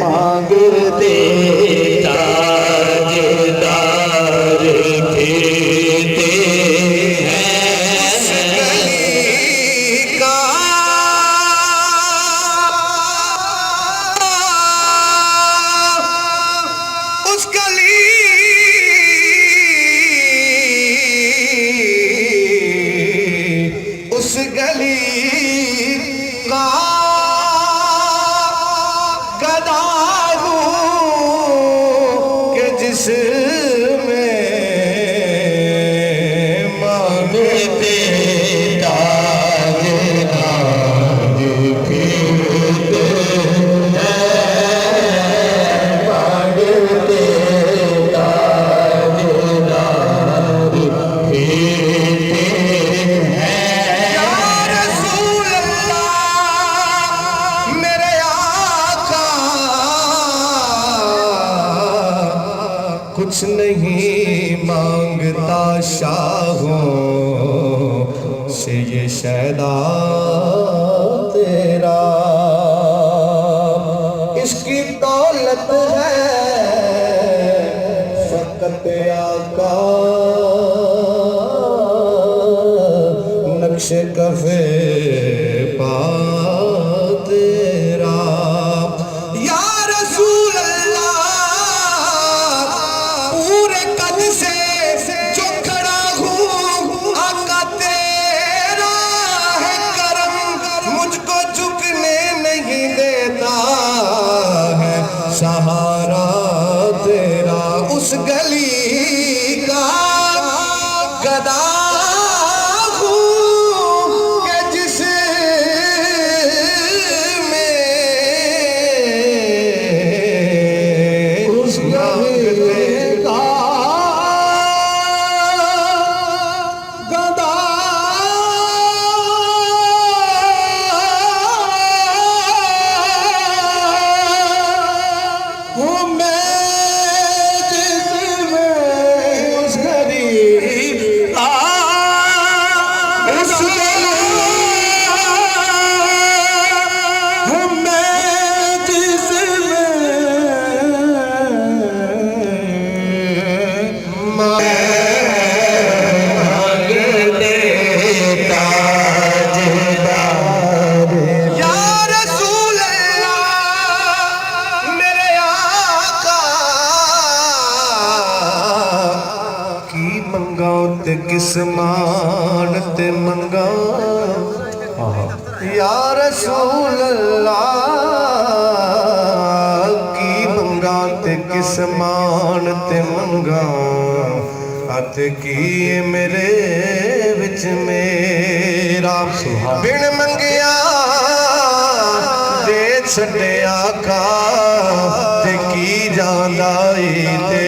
मांगते ताजदार फिरते उस गली का गदा हूँ कि जिसमें मांगते ताजदार फिरते मांगते ताजदार फिरते कुछ नहीं मांगता शाहों से ये शैदा तेरा, इसकी दौलत है फकत आका नक्श कफे पा तेरा। या रसूल अल्लाह पूरे कद से जो खड़ा हूँ आका तेरा है करम, मुझको झुकने नहीं देता है सहारा तेरा। उस गली का गदा किस मानत मंगा या रसूल अल्लाह की मंगा ते किस मानत मंगा अत की मेरे विच मेरा बिन मंगिया दे छड़े आका ते की जांदा ते